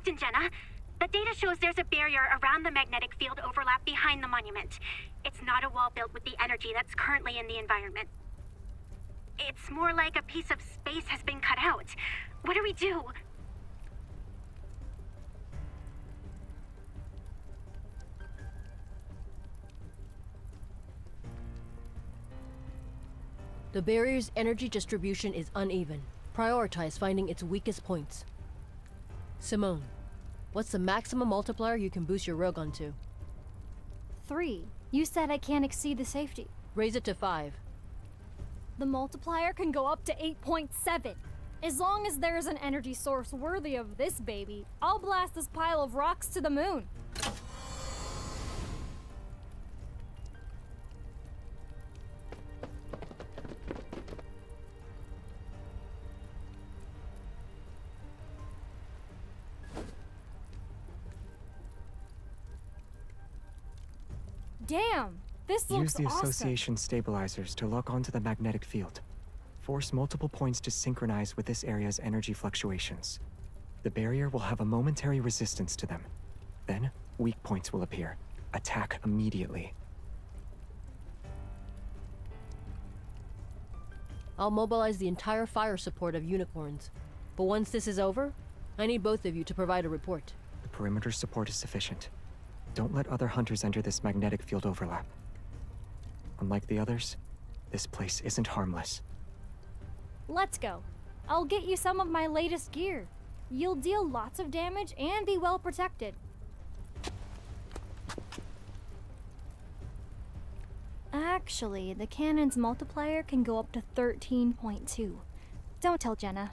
Captain Jenna. The data shows there's a barrier around the magnetic field overlap behind the monument. It's not a wall built with the energy that's currently in the environment. It's more like a piece of space has been cut out. What do we do? The barrier's energy distribution is uneven. Prioritize finding its weakest points. Simone, what's the maximum multiplier you can boost your rogue onto? 3. You said I can't exceed the safety. Raise it to 5. The multiplier can go up to 8.7. As long as there's an energy source worthy of this baby, I'll blast this pile of rocks to the moon. Damn, this looks Use the awesome. association stabilizers to lock onto the magnetic field. Force multiple points to synchronize with this area's energy fluctuations. The barrier will have a momentary resistance to them. Then, weak points will appear. Attack immediately. I'll mobilize the entire fire support of unicorns. But once this is over, I need both of you to provide a report. The perimeter support is sufficient. Don't let other hunters enter this magnetic field overlap. Unlike the others, this place isn't harmless. Let's go. I'll get you some of my latest gear. You'll deal lots of damage and be well protected. Actually, the cannon's multiplier can go up to 13.2. Don't tell Jenna.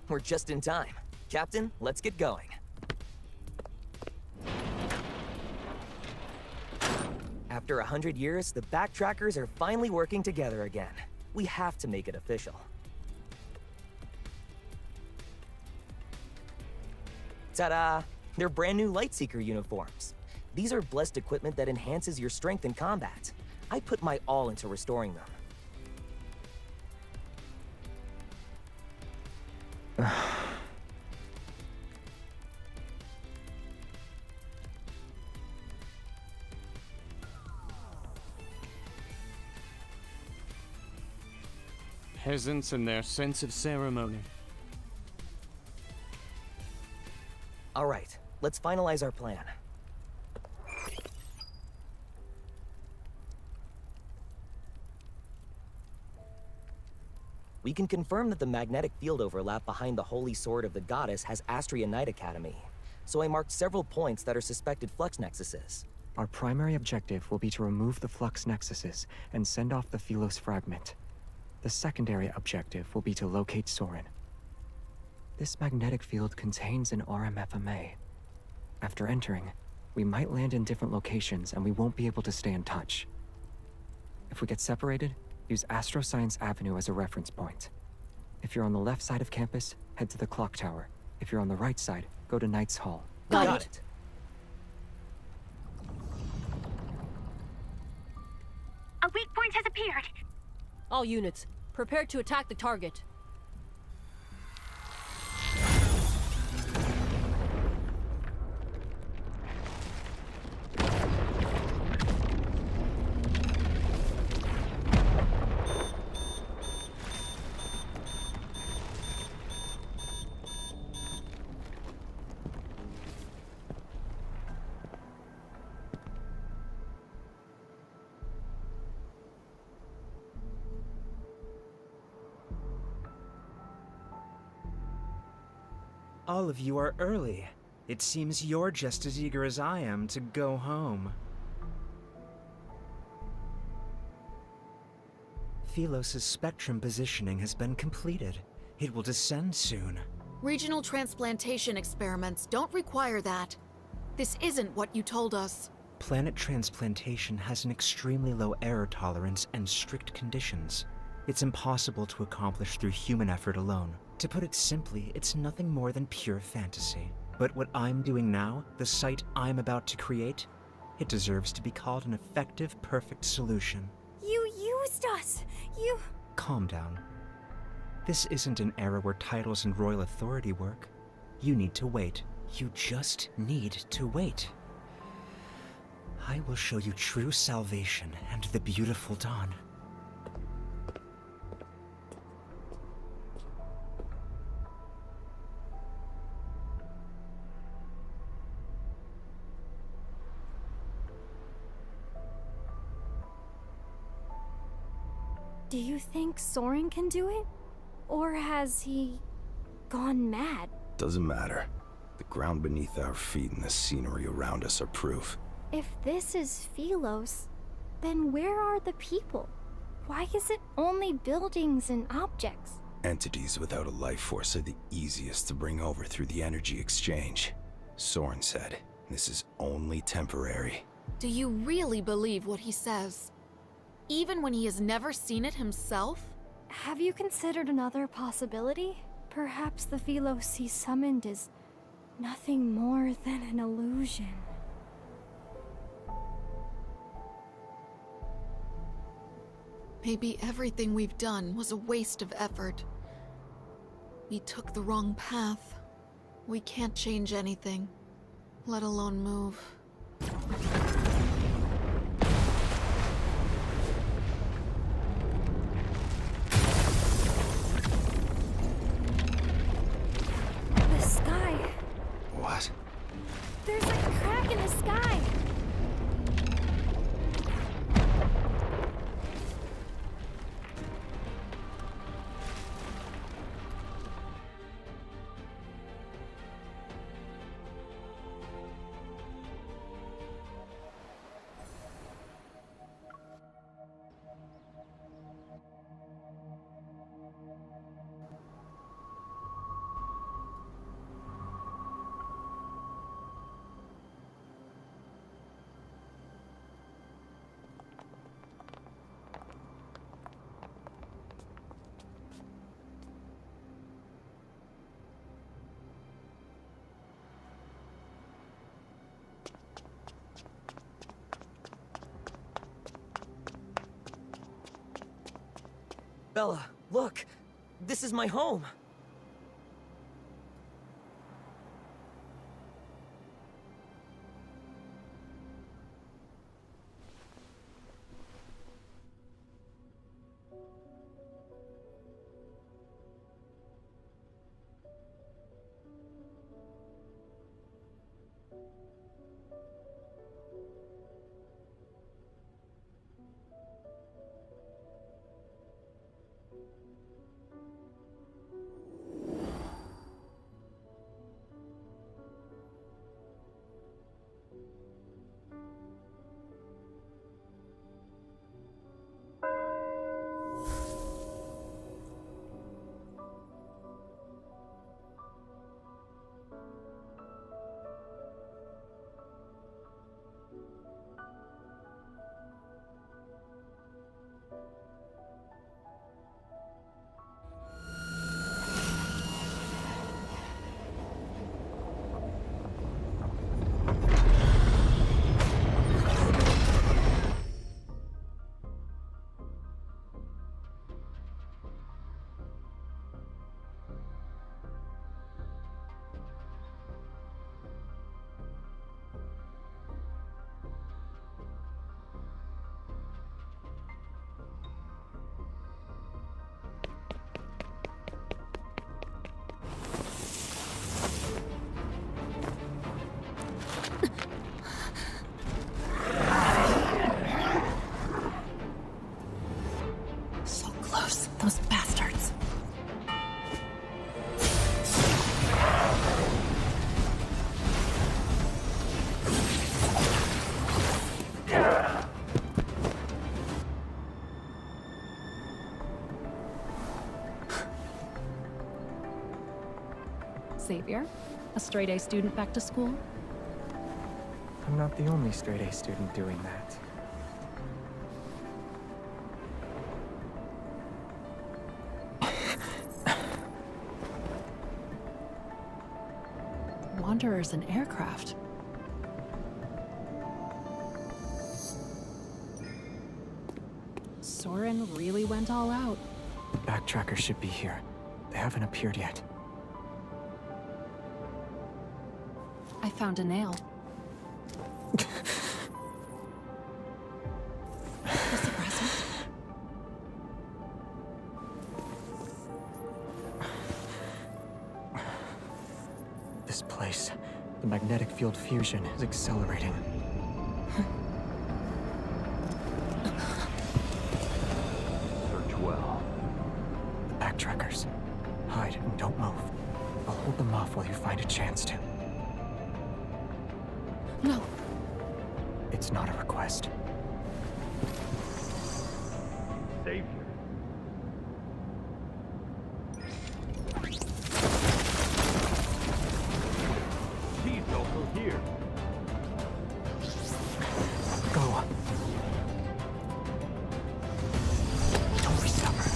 We're just in time. Captain, let's get going. After 100 years, the backtrackers are finally working together again. We have to make it official. Ta-da! They're brand new Lightseeker uniforms. These are blessed equipment that enhances your strength in combat. I put my all into restoring them. Peasants and their sense of ceremony. All right, let's finalize our plan. We can confirm that the magnetic field overlap behind the Holy Sword of the Goddess has Astria Knight Academy, so I marked several points that are suspected flux nexuses. Our primary objective will be to remove the flux nexuses and send off the Philos fragment. The secondary objective will be to locate Soren. This magnetic field contains an RMFMA. After entering, we might land in different locations and we won't be able to stay in touch. If we get separated, use Astroscience Avenue as a reference point. If you're on the left side of campus, head to the clock tower. If you're on the right side, go to Knight's Hall. Got it. A weak point has appeared. All units, prepare to attack the target. All of you are early. It seems you're just as eager as I am to go home. Philos' spectrum positioning has been completed. It will descend soon. Regional transplantation experiments don't require that. This isn't what you told us. Planet transplantation has an extremely low error tolerance and strict conditions. It's impossible to accomplish through human effort alone. To put it simply, it's nothing more than pure fantasy. But what I'm doing now, the site I'm about to create, it deserves to be called an effective, perfect solution. used us! You... Calm down. This isn't an era where titles and royal authority work. You need to wait. You just need to wait. I will show you true salvation and the beautiful dawn. Do you think Soren can do it? Or has he gone mad? Doesn't matter. The ground beneath our feet and the scenery around us are proof. If this is Philos, then where are the people? Why is it only buildings and objects? Entities without a life force are the easiest to bring over through the energy exchange. Soren said, this is only temporary. Do you really believe what he says? Even when he has never seen it himself? Have you considered another possibility? Perhaps the Philos he summoned is nothing more than an illusion. Maybe everything we've done was a waste of effort. We took the wrong path. We can't change anything, let alone move. The sky. What? There's a crack in the sky. Bella, look! This is my home! Those bastards. Xavier, a straight-A student back to school? I'm not the only straight-A student doing that. Wanderer's an aircraft. Soren really went all out. The backtrackers should be here. They haven't appeared yet. I found a nail. Just a present. This place, the magnetic field fusion is accelerating. Search well. Backtrackers, hide and don't move. I'll hold them off while you find a chance to. No. It's not a request. Savior. She's also here. Go. Don't be stubborn.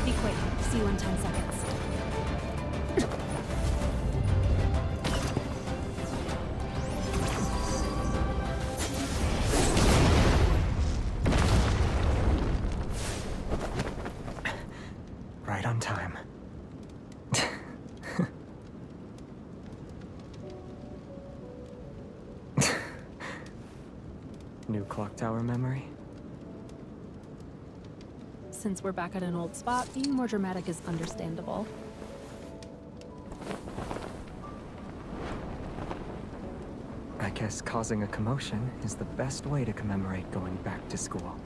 Be quick. See you in 10 seconds. Right on time. New clock tower memory? Since we're back at an old spot, being more dramatic is understandable. I guess causing a commotion is the best way to commemorate going back to school.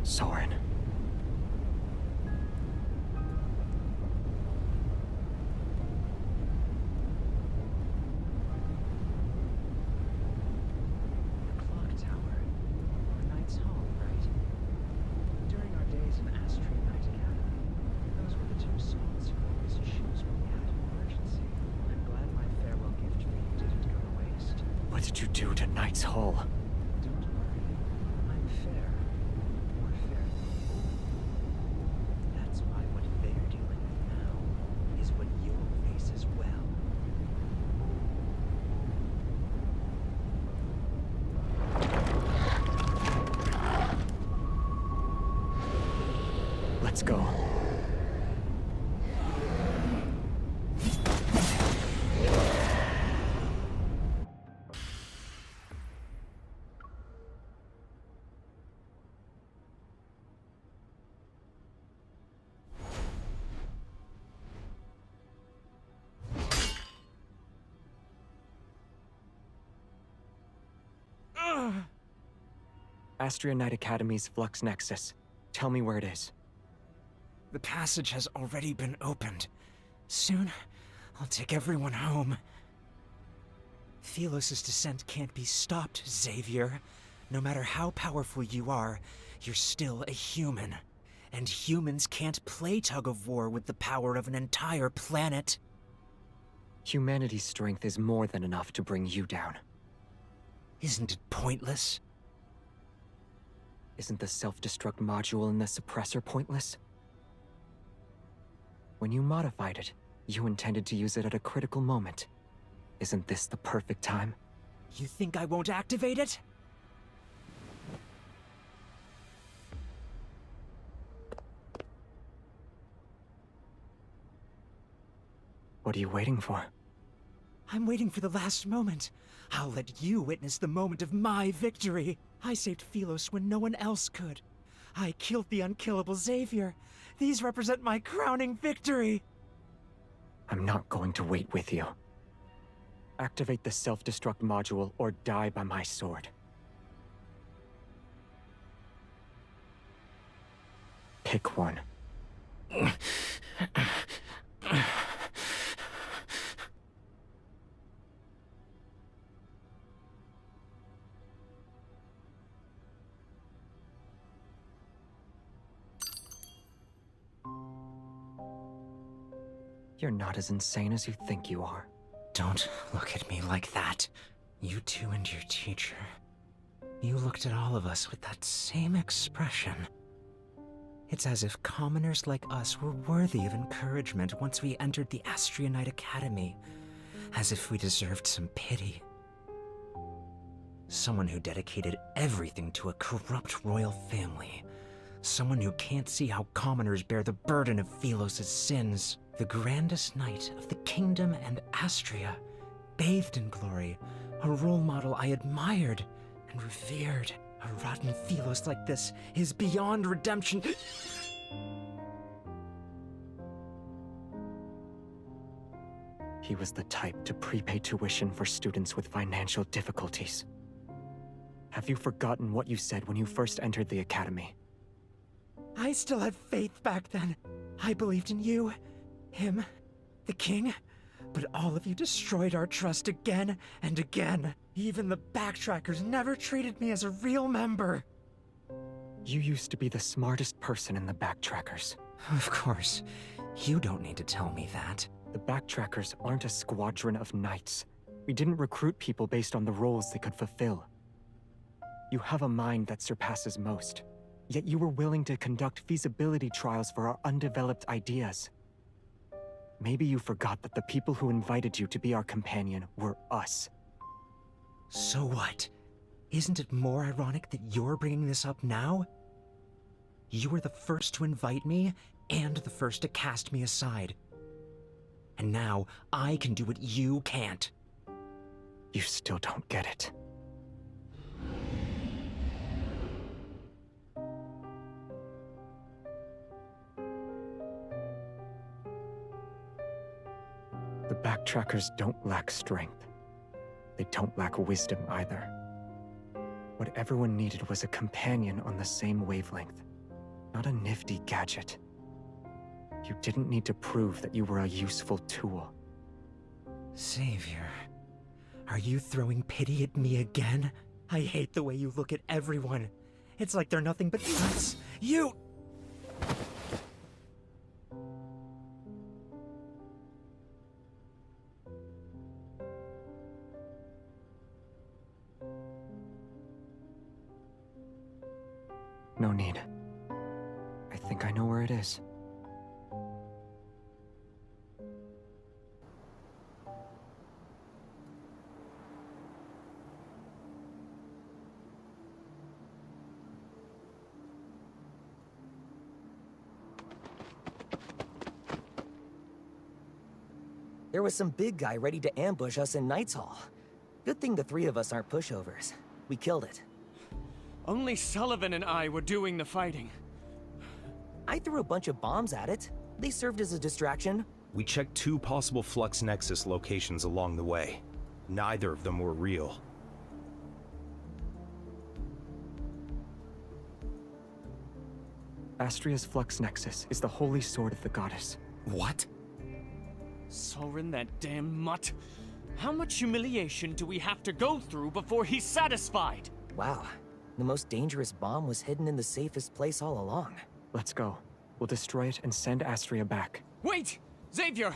Soren. Clock tower. Or Knight's Hall, right? During our days in Astria Knight Academy, those were the two spots you always choose when you had an emergency. I'm glad my farewell gift for you didn't go to waste. What did you do to Knight's Hall? Don't worry. I'm fair. More fair than you. That's why what they're dealing with now is what you'll face as well. Let's go. Astria Knight Academy's Flux Nexus. Tell me where it is. The passage has already been opened. Soon, I'll take everyone home. Philos' descent can't be stopped, Xavier. No matter how powerful you are, you're still a human. And humans can't play tug-of-war with the power of an entire planet. Humanity's strength is more than enough to bring you down. Isn't it pointless? Isn't the self-destruct module in the suppressor pointless? When you modified it, you intended to use it at a critical moment. Isn't this the perfect time? You think I won't activate it? What are you waiting for? I'm waiting for the last moment. I'll let you witness the moment of my victory. I saved Philos when no one else could. I killed the unkillable Xavier. These represent my crowning victory. I'm not going to wait with you. Activate the self-destruct module or die by my sword. Pick one. You're not as insane as you think you are. Don't look at me like that. You two and your teacher. You looked at all of us with that same expression. It's as if commoners like us were worthy of encouragement once we entered the Astrionite Academy. As if we deserved some pity. Someone who dedicated everything to a corrupt royal family. Someone who can't see how commoners bear the burden of Philos' sins. The grandest knight of the kingdom and Astria, bathed in glory, a role model I admired and revered. A rotten Philos like this is beyond redemption. He was the type to prepay tuition for students with financial difficulties. Have you forgotten what you said when you first entered the academy? I still had faith back then. I believed in you, him, the king. But all of you destroyed our trust again and again. Even the backtrackers never treated me as a real member. You used to be the smartest person in the backtrackers. Of course. You don't need to tell me that. The backtrackers aren't a squadron of knights. We didn't recruit people based on the roles they could fulfill. You have a mind that surpasses most. Yet you were willing to conduct feasibility trials for our undeveloped ideas. Maybe you forgot that the people who invited you to be our companion were us. So what? Isn't it more ironic that you're bringing this up now? You were the first to invite me, and the first to cast me aside. And now, I can do what you can't. You still don't get it. The backtrackers don't lack strength. They don't lack wisdom either. What everyone needed was a companion on the same wavelength, not a nifty gadget. You didn't need to prove that you were a useful tool. Savior, are you throwing pity at me again? I hate the way you look at everyone. It's like they're nothing but nuts. You... No need. I think I know where it is. There was some big guy ready to ambush us in Knight's Hall. Good thing the three of us aren't pushovers. We killed it. Only Sullivan and I were doing the fighting. I threw a bunch of bombs at it. They served as a distraction. We checked 2 possible Flux Nexus locations along the way. Neither of them were real. Astria's Flux Nexus is the holy sword of the goddess. What? Soren, that damn mutt. How much humiliation do we have to go through before he's satisfied? Wow. The most dangerous bomb was hidden in the safest place all along. Let's go. We'll destroy it and send Astria back. Wait! Xavier!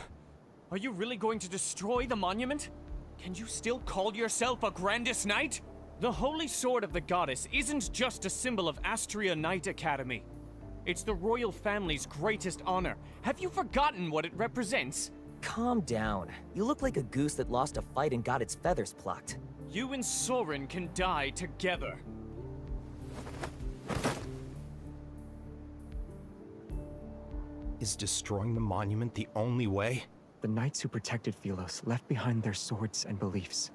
Are you really going to destroy the monument? Can you still call yourself a Grandest Knight? The Holy Sword of the Goddess isn't just a symbol of Astria Knight Academy. It's the royal family's greatest honor. Have you forgotten what it represents? Calm down. You look like a goose that lost a fight and got its feathers plucked. You and Soren can die together. Is destroying the monument the only way? The knights who protected Philos left behind their swords and beliefs.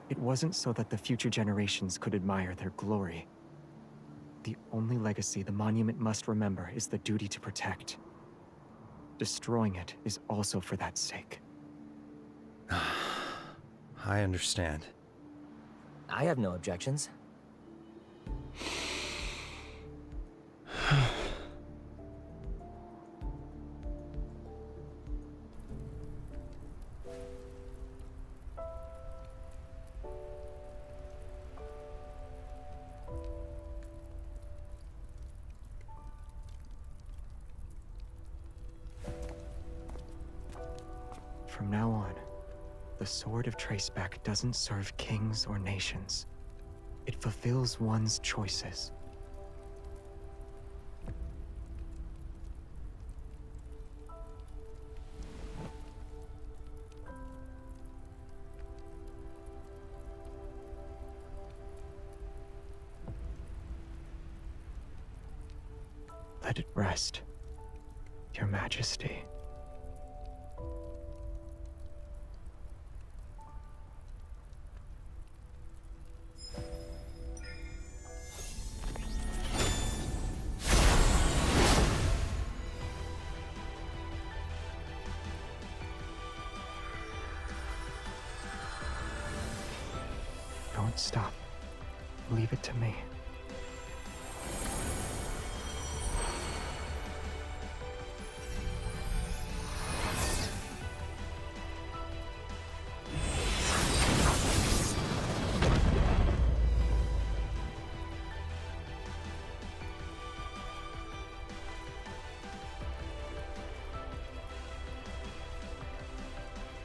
It wasn't so that the future generations could admire their glory. The only legacy the monument must remember is the duty to protect. Destroying it is also for that sake. I understand. I have no objections. The Sword of Traceback doesn't serve kings or nations. It fulfills one's choices. Let it rest, Your Majesty. Don't stop. Leave it to me.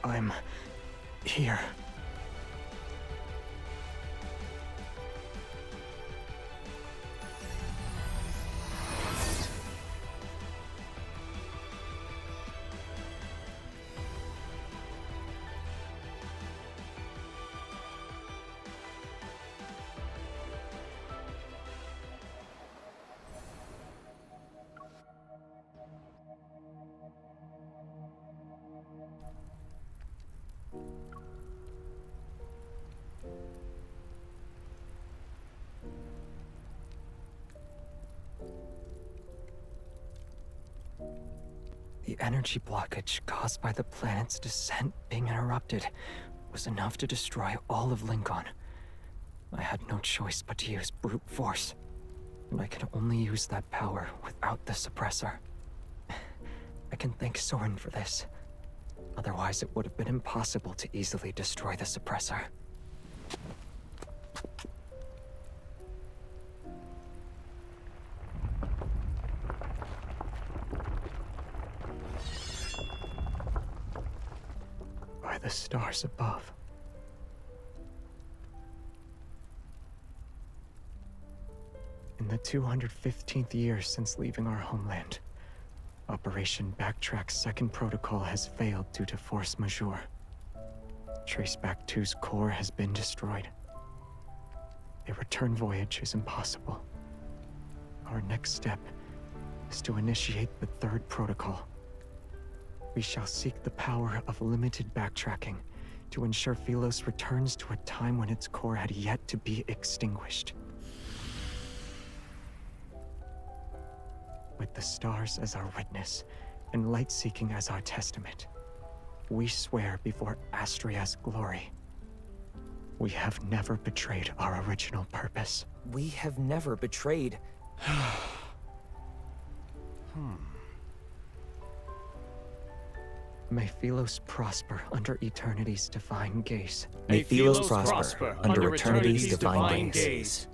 I'm here. The energy blockage caused by the planet's descent being interrupted was enough to destroy all of Lincoln. I had no choice but to use brute force, and I can only use that power without the suppressor. I can thank Soren for this. Otherwise, it would have been impossible to easily destroy the suppressor. By the stars above. In the 215th year since leaving our homeland, Operation Backtrack's second protocol has failed due to force majeure. Traceback 2's core has been destroyed. A return voyage is impossible. Our next step is to initiate the third protocol. We shall seek the power of limited backtracking to ensure Philos returns to a time when its core had yet to be extinguished. With the stars as our witness, and light-seeking as our testament, we swear before Astria's glory, we have never betrayed our original purpose. We have never betrayed. May Philos prosper under eternity's divine gaze. May Philos prosper under eternity's divine gaze.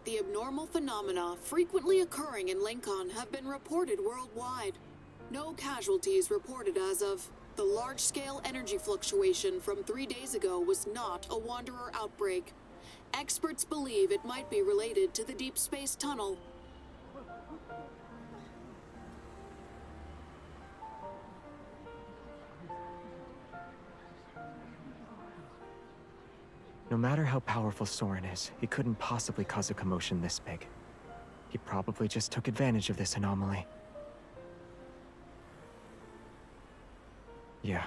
The abnormal phenomena frequently occurring in Lincoln have been reported worldwide. No casualties reported as of. The large-scale energy fluctuation from 3 days ago was not a Wanderer outbreak. Experts believe it might be related to the Deepspace tunnel. No matter how powerful Soren is, he couldn't possibly cause a commotion this big. He probably just took advantage of this anomaly. Yeah.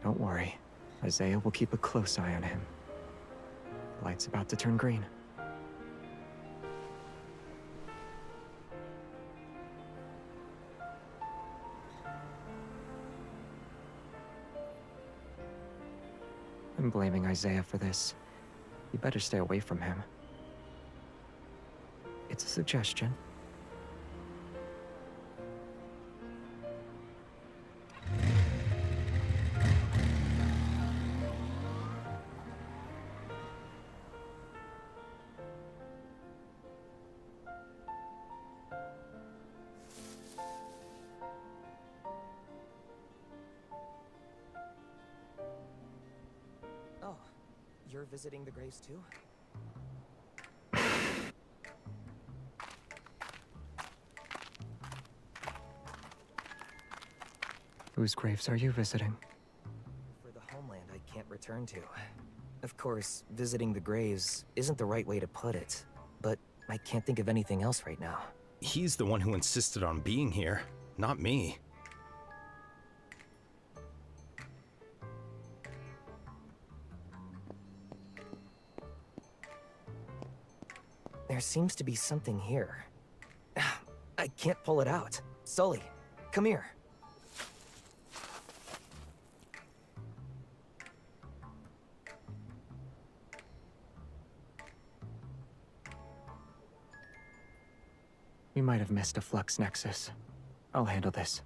Don't worry. Isaiah will keep a close eye on him. The light's about to turn green. I'm blaming Isaiah for this. You better stay away from him. It's a suggestion. Oh, you're visiting the graves too? Whose graves are you visiting? For the homeland I can't return to. Of course, visiting the graves isn't the right way to put it, but I can't think of anything else right now. He's the one who insisted on being here, not me. There seems to be something here. I can't pull it out. Sully, come here. We might have missed a flux nexus. I'll handle this.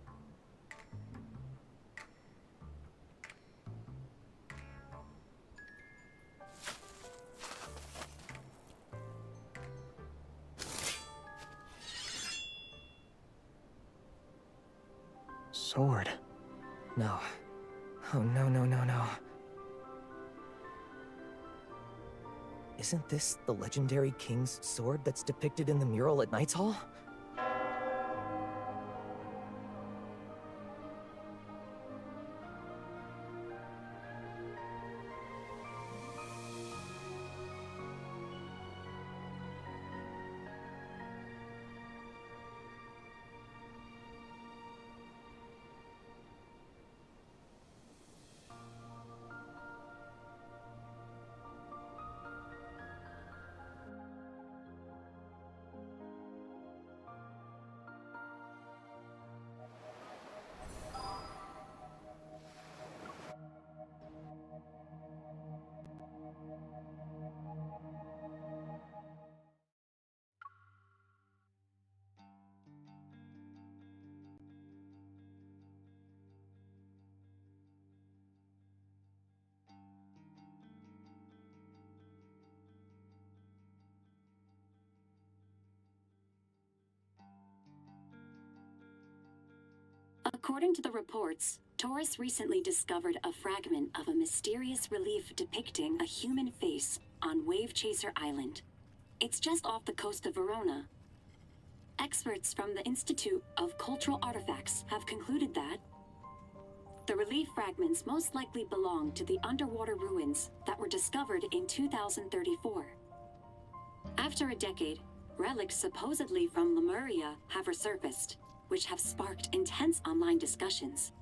Sword. No. Oh, no, no, no, no. Isn't this the legendary king's sword that's depicted in the mural at Knight's Hall? According to the reports, Taurus recently discovered a fragment of a mysterious relief depicting a human face on Wave Chaser Island. It's just off the coast of Verona. Experts from the Institute of Cultural Artifacts have concluded that the relief fragments most likely belong to the underwater ruins that were discovered in 2034. After a decade, relics supposedly from Lemuria have resurfaced, which have sparked intense online discussions.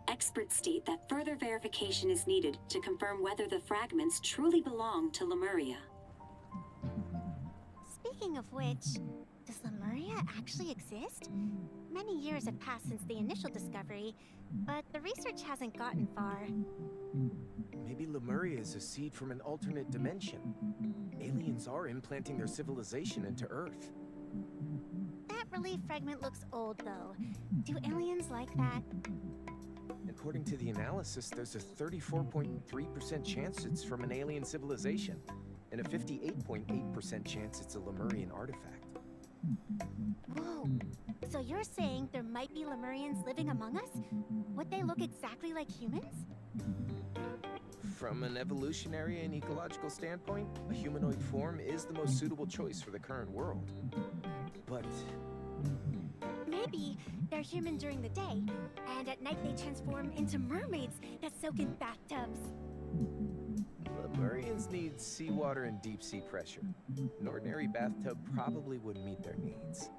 Experts state that further verification is needed to confirm whether the fragments truly belong to Lemuria. Speaking of which, does Lemuria actually exist? Many years have passed since the initial discovery, but the research hasn't gotten far. Maybe Lemuria is a seed from an alternate dimension. Aliens are implanting their civilization into Earth. That relief fragment looks old, though. Do aliens like that? According to the analysis, there's a 34.3% chance it's from an alien civilization, and a 58.8% chance it's a Lemurian artifact. Whoa! So you're saying there might be Lemurians living among us? Would they look exactly like humans? From an evolutionary and ecological standpoint, a humanoid form is the most suitable choice for the current world. But maybe they're human during the day, and at night they transform into mermaids that soak in bathtubs. Lemurians need seawater and deep sea pressure. An ordinary bathtub probably wouldn't meet their needs.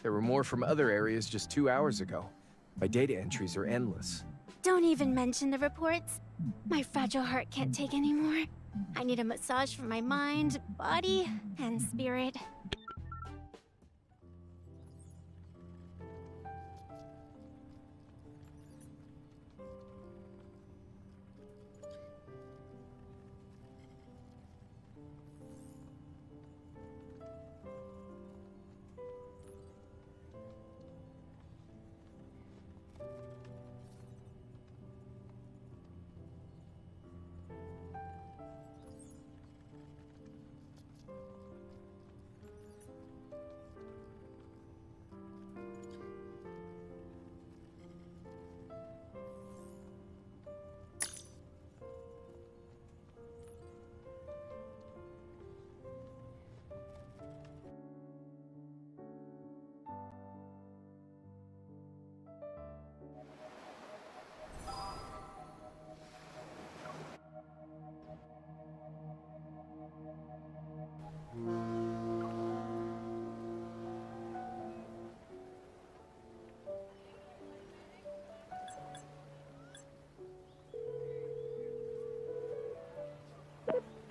There were more from other areas just 2 hours ago. My data entries are endless. Don't even mention the reports. My fragile heart can't take anymore. I need a massage for my mind, body, and spirit.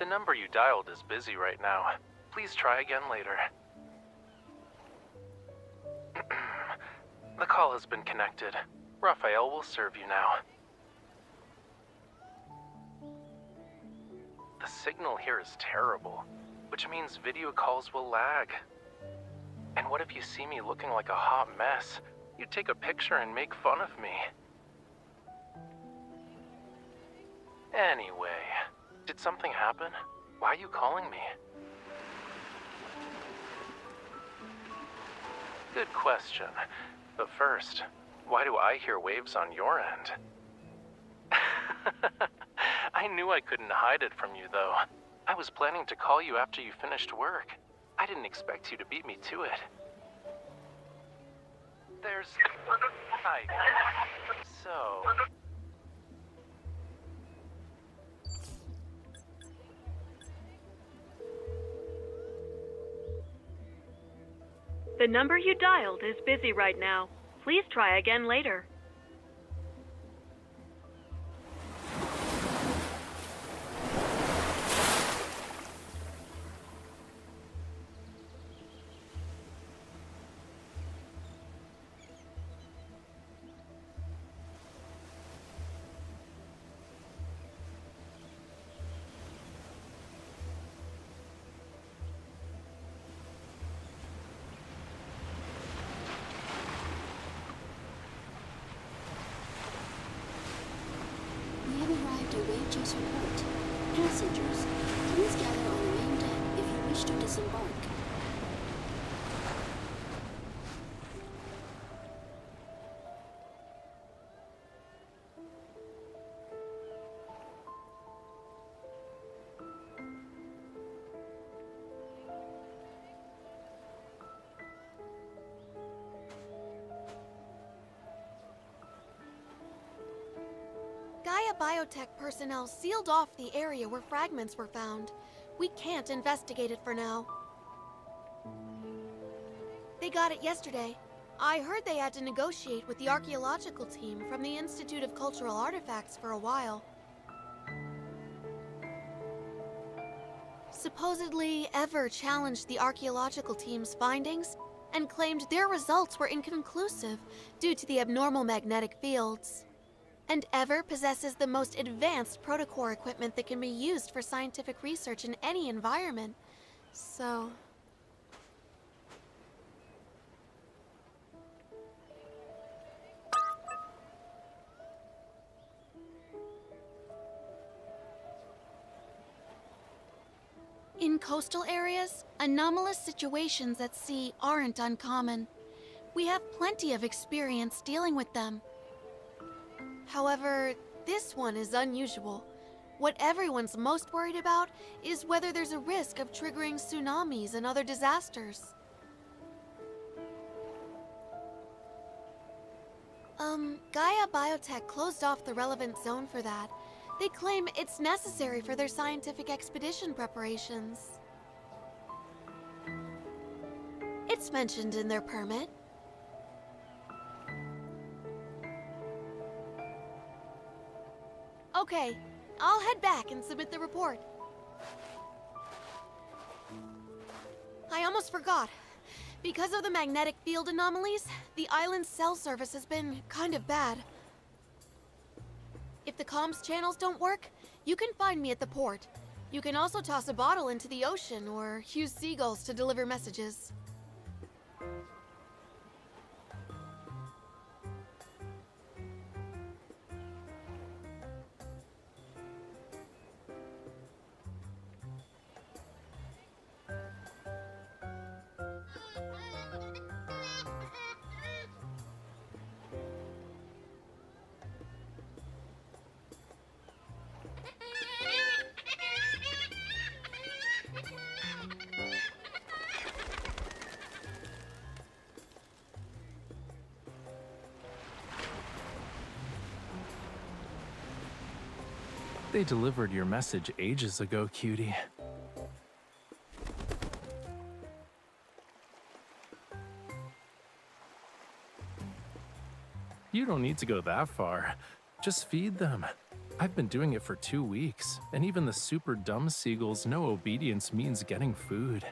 number you dialed is busy right now. Please try again later. The call has been connected. Raphael will serve you now. The signal here is terrible, which means video calls will lag. And what if you see me looking like a hot mess? You take a picture and make fun of me. Anyway, did something happen? Why are you calling me? Good question. But first, why do I hear waves on your end? I knew I couldn't hide it from you, though. I was planning to call you after you finished work. I didn't expect you to beat me to it. There's... So... The number you dialed is busy right now. Please try again later. We have arrived at Wave Chaser Port. Passengers, please gather on the main deck if you wish to disembark. Gaia Biotech personnel sealed off the area where fragments were found. We can't investigate it for now. They got it yesterday. I heard they had to negotiate with the archaeological team from the Institute of Cultural Artifacts for a while. Supposedly, Ever challenged the archaeological team's findings and claimed their results were inconclusive due to the abnormal magnetic fields. And Ever possesses the most advanced protocore equipment that can be used for scientific research in any environment. So... In coastal areas, anomalous situations at sea aren't uncommon. We have plenty of experience dealing with them. However, this one is unusual. What everyone's most worried about is whether there's a risk of triggering tsunamis and other disasters. Gaia Biotech closed off the relevant zone for that. They claim it's necessary for their scientific expedition preparations. It's mentioned in their permit. Okay, I'll head back and submit the report. I almost forgot. Because of the magnetic field anomalies, the island's cell service has been kind of bad. If the comms channels don't work, you can find me at the port. You can also toss a bottle into the ocean or use seagulls to deliver messages. They delivered your message ages ago, cutie. You don't need to go that far. Just feed them. I've been doing it for 2 weeks, and even the super dumb seagulls know obedience means getting food.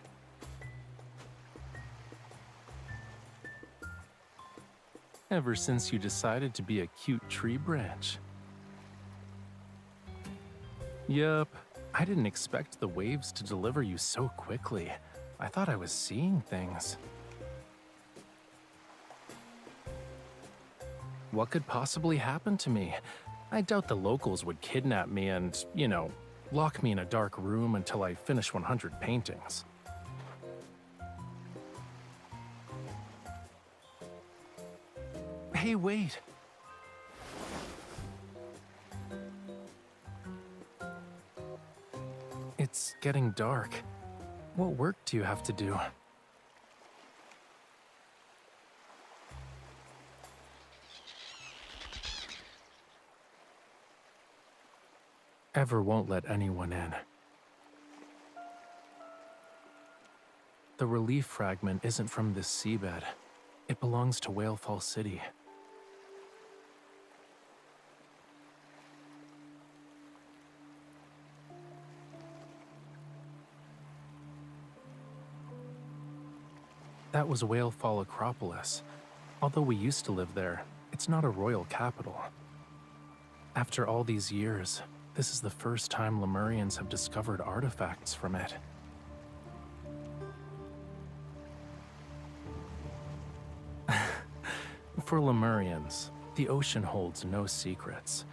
Ever since you decided to be a cute tree branch. Yup, I didn't expect the waves to deliver you so quickly. I thought I was seeing things. What could possibly happen to me? I doubt the locals would kidnap me and, lock me in a dark room until I finish 100 paintings. Hey, wait! It's getting dark. What work do you have to do? Ever won't let anyone in. The relief fragment isn't from this seabed. It belongs to Whalefall City. That was Whalefall Acropolis. Although we used to live there, it's not a royal capital. After all these years, this is the first time Lemurians have discovered artifacts from it. For Lemurians, the ocean holds no secrets.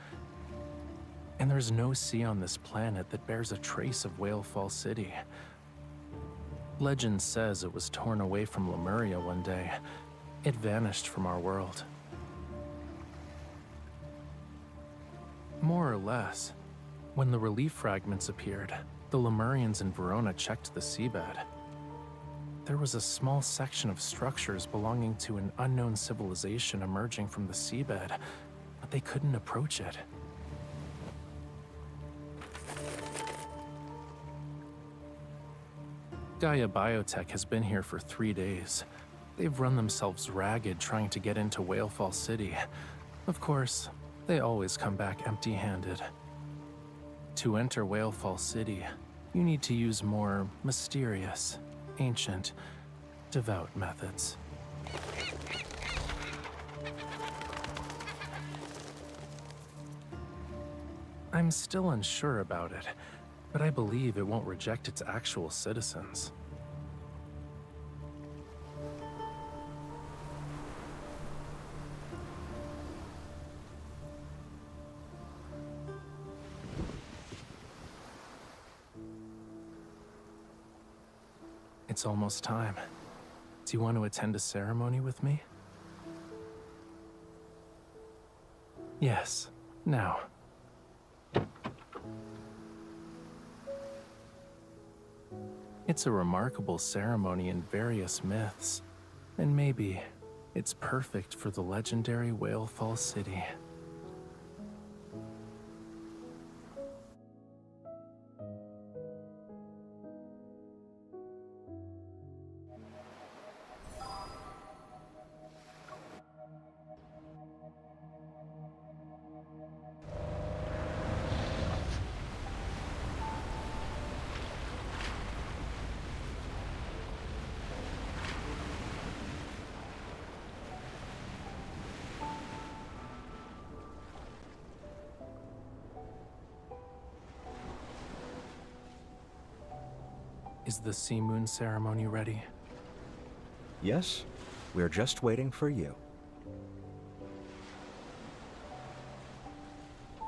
And there's no sea on this planet that bears a trace of Whalefall City. Legend says it was torn away from Lemuria one day. It vanished from our world. More or less. When the relief fragments appeared, the Lemurians in Verona checked the seabed. There was a small section of structures belonging to an unknown civilization emerging from the seabed, but they couldn't approach it. Gaia Biotech has been here for 3 days. They've run themselves ragged trying to get into Whalefall City. Of course, they always come back empty-handed. To enter Whalefall City, you need to use more mysterious, ancient, devout methods. I'm still unsure about it, but I believe it won't reject its actual citizens. It's almost time. Do you want to attend a ceremony with me? Yes, now. It's a remarkable ceremony in various myths, and maybe it's perfect for the legendary Whalefall City. Is the Sea Moon ceremony ready? Yes, we're just waiting for you.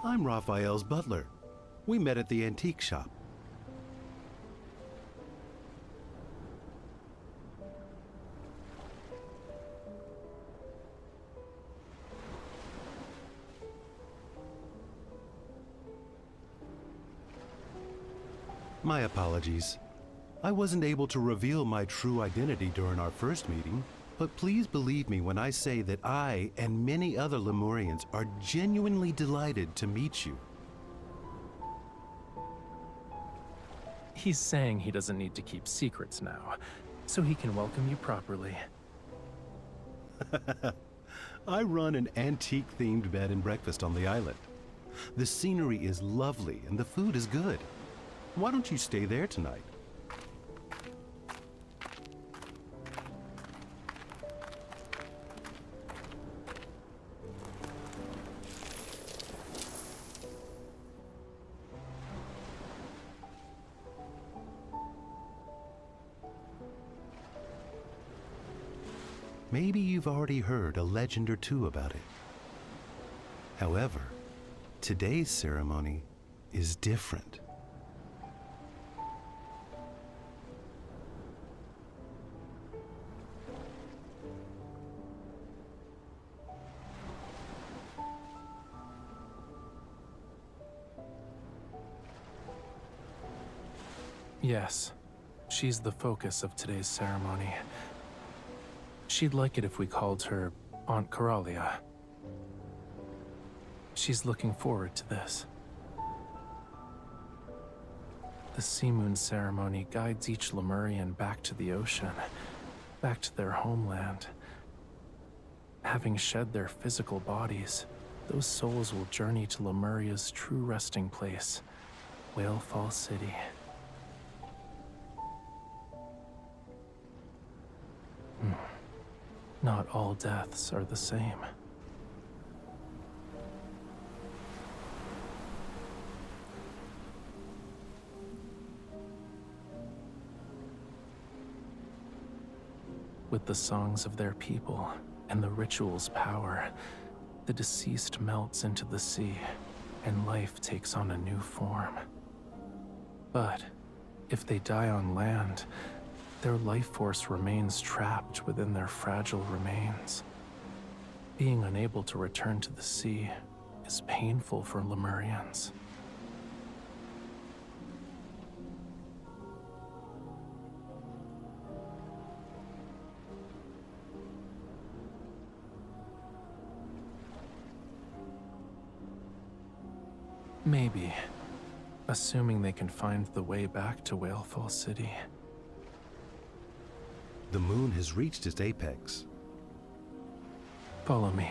I'm Raphael's butler. We met at the antique shop. My apologies. I wasn't able to reveal my true identity during our first meeting, but please believe me when I say that I and many other Lemurians are genuinely delighted to meet you. He's saying he doesn't need to keep secrets now, so he can welcome you properly. I run an antique-themed bed and breakfast on the island. The scenery is lovely and the food is good. Why don't you stay there tonight? Maybe you've already heard a legend or two about it. However, today's ceremony is different. Yes, she's the focus of today's ceremony. She'd like it if we called her Aunt Coralia. She's looking forward to this. The Sea Moon ceremony guides each Lemurian back to the ocean, back to their homeland. Having shed their physical bodies, those souls will journey to Lemuria's true resting place, Whalefall City. Not all deaths are the same. With the songs of their people and the ritual's power, the deceased melts into the sea, and life takes on a new form. But if they die on land, their life force remains trapped within their fragile remains. Being unable to return to the sea is painful for Lemurians. Maybe, assuming they can find the way back to Whalefall City. The moon has reached its apex. Follow me.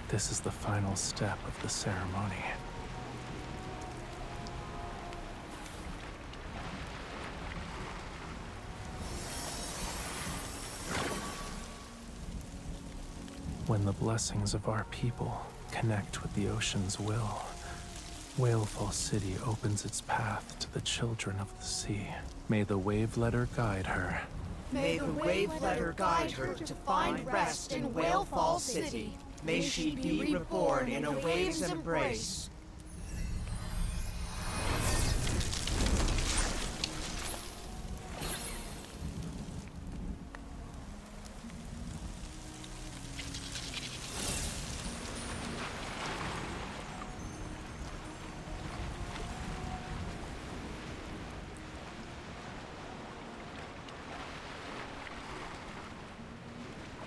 This is the final step of the ceremony. When the blessings of our people connect with the ocean's will, Whalefall City opens its path to the children of the sea. May the wave letter guide her. May the wave letter guide her to find rest in Whalefall City. May she be reborn in a wave's embrace.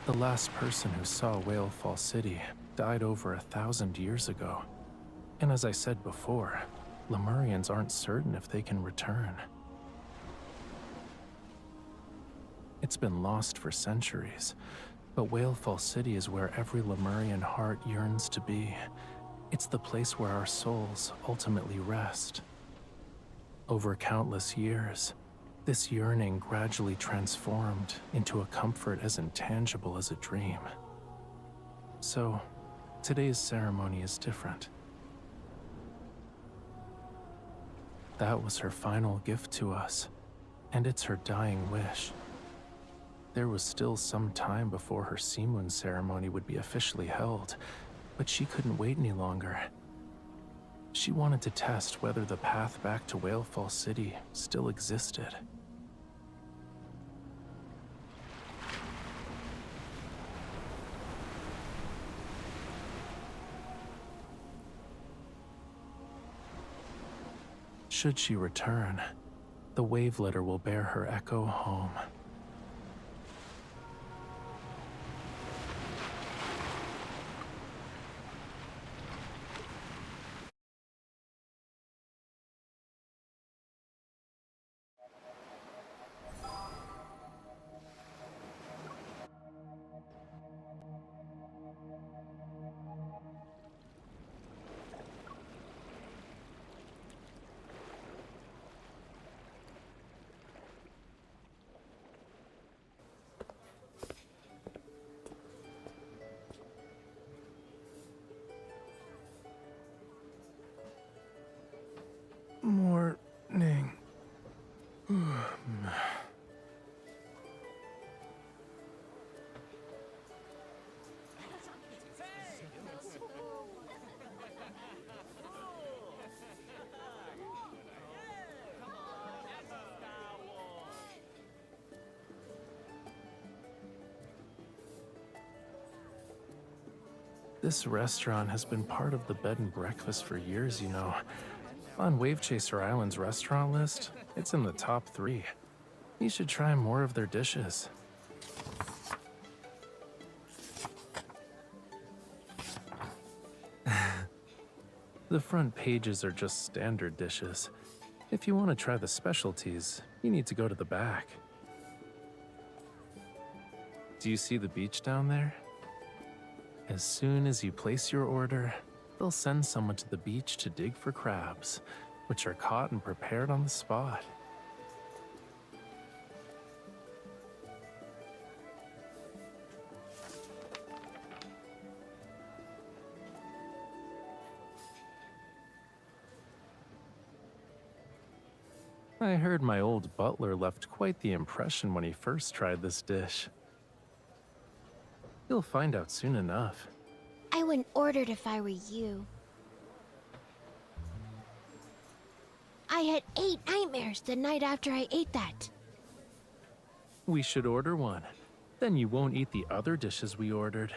The last person who saw Whalefall City died over 1,000 years ago. And as I said before, Lemurians aren't certain if they can return. It's been lost for centuries, but Whalefall City is where every Lemurian heart yearns to be. It's the place where our souls ultimately rest. Over countless years, this yearning gradually transformed into a comfort as intangible as a dream. So, today's ceremony is different. That was her final gift to us, and it's her dying wish. There was still some time before her Seamoon ceremony would be officially held, but she couldn't wait any longer. She wanted to test whether the path back to Whalefall City still existed. Should she return, the wave letter will bear her echo home. Morning. This restaurant has been part of the bed and breakfast for years, you know. On Wave Chaser Island's restaurant list, it's in the top 3. You should try more of their dishes. The front pages are just standard dishes. If you want to try the specialties, you need to go to the back. Do you see the beach down there? As soon as you place your order, they'll send someone to the beach to dig for crabs, which are caught and prepared on the spot. I heard my old butler left quite the impression when he first tried this dish. You'll find out soon enough. I wouldn't order it if I were you. I had 8 nightmares the night after I ate that. We should order one. Then you won't eat the other dishes we ordered.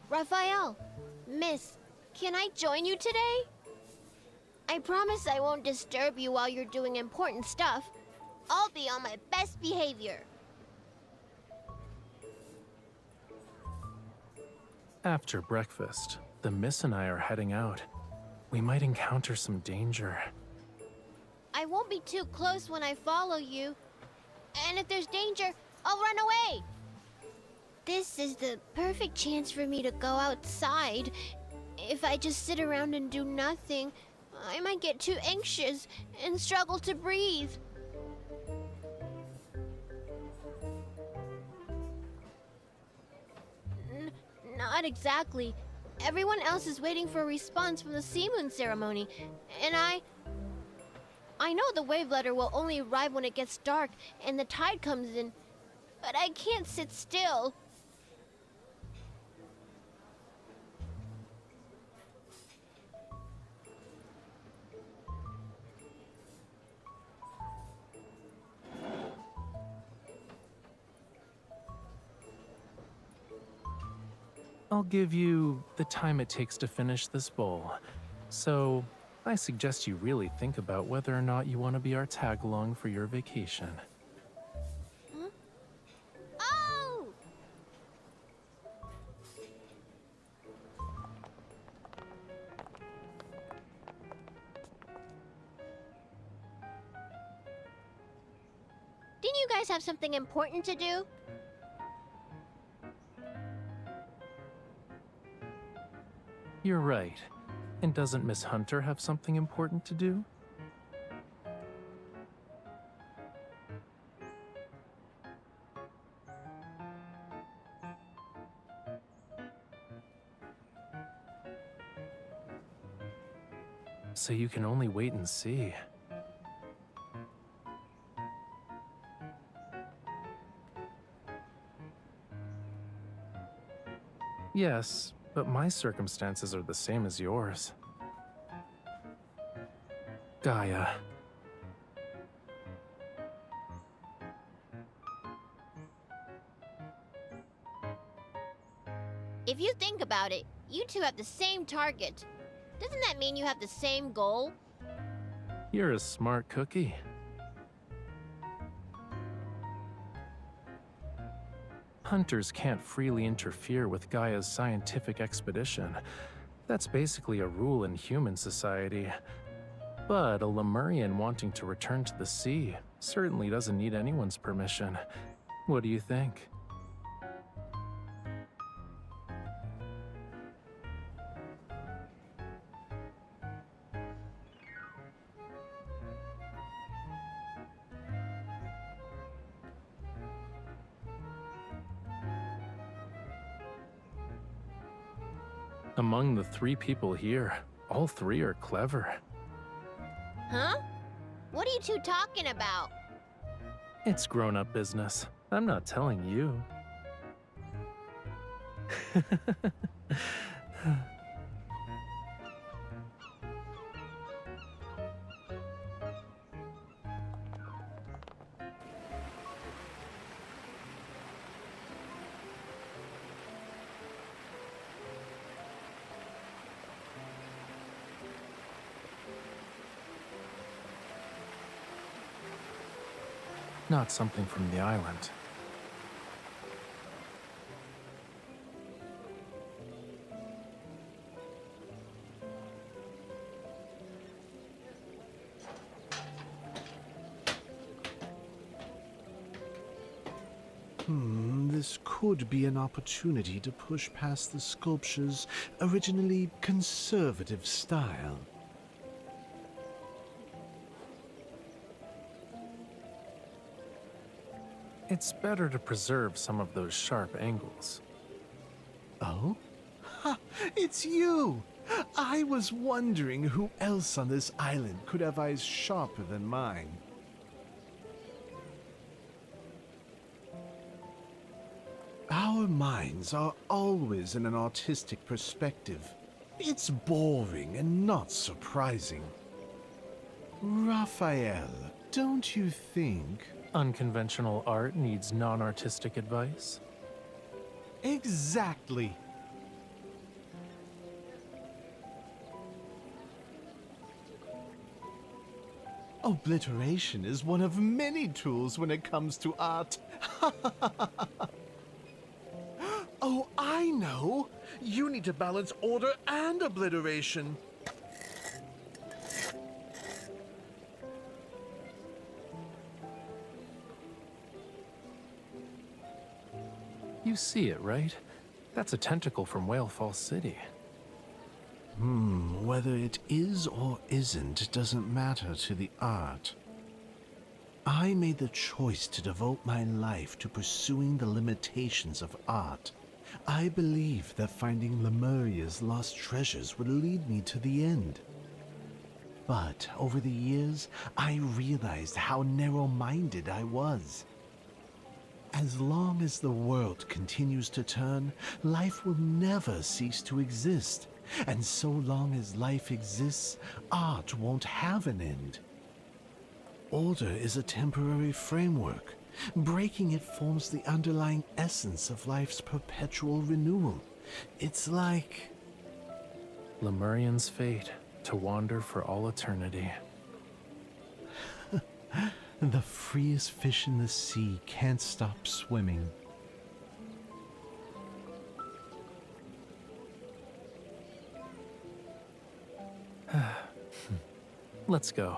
Raphael, Miss, can I join you today? I promise I won't disturb you while you're doing important stuff. I'll be on my best behavior. After breakfast, the Miss and I are heading out. We might encounter some danger. I won't be too close when I follow you. And if there's danger, I'll run away. This is the perfect chance for me to go outside. If I just sit around and do nothing, I might get too anxious and struggle to breathe. Not exactly. Everyone else is waiting for a response from the Seamoon ceremony, and I know the wave letter will only arrive when it gets dark and the tide comes in, but I can't sit still. I'll give you the time it takes to finish this bowl. So, I suggest you really think about whether or not you want to be our tag-along for your vacation. Huh? Oh! Didn't you guys have something important to do? You're right. And doesn't Miss Hunter have something important to do? So you can only wait and see. Yes, but my circumstances are the same as yours. Gaia. If you think about it, you two have the same target. Doesn't that mean you have the same goal? You're a smart cookie. Hunters can't freely interfere with Gaia's scientific expedition. That's basically a rule in human society. But a Lemurian wanting to return to the sea certainly doesn't need anyone's permission. What do you think? Among the 3 people here, all 3 are clever. Huh? What are you two talking about? It's grown-up business. I'm not telling you. Not something from the island. This could be an opportunity to push past the sculpture's originally conservative style. It's better to preserve some of those sharp angles. Oh? Ha! It's you! I was wondering who else on this island could have eyes sharper than mine. Our minds are always in an artistic perspective. It's boring and not surprising. Raphael, don't you think? Unconventional art needs non-artistic advice? Exactly. Obliteration is one of many tools when it comes to art. Oh, I know! You need to balance order and obliteration. You see it, right? That's a tentacle from Whalefall City. Whether it is or isn't doesn't matter to the art. I made the choice to devote my life to pursuing the limitations of art. I believed that finding Lemuria's lost treasures would lead me to the end. But over the years, I realized how narrow-minded I was. As long as the world continues to turn, life will never cease to exist. And so long as life exists, art won't have an end. Order is a temporary framework. Breaking it forms the underlying essence of life's perpetual renewal. It's like... Lemurian's fate, to wander for all eternity. The freest fish in the sea can't stop swimming. Let's go.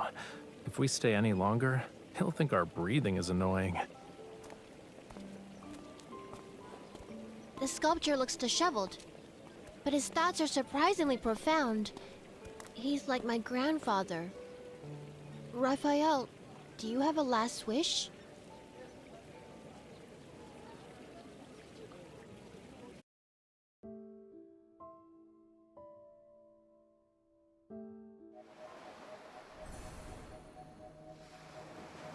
If we stay any longer, he'll think our breathing is annoying. The sculpture looks disheveled. but his thoughts are surprisingly profound. He's like my grandfather. Raphael, do you have a last wish?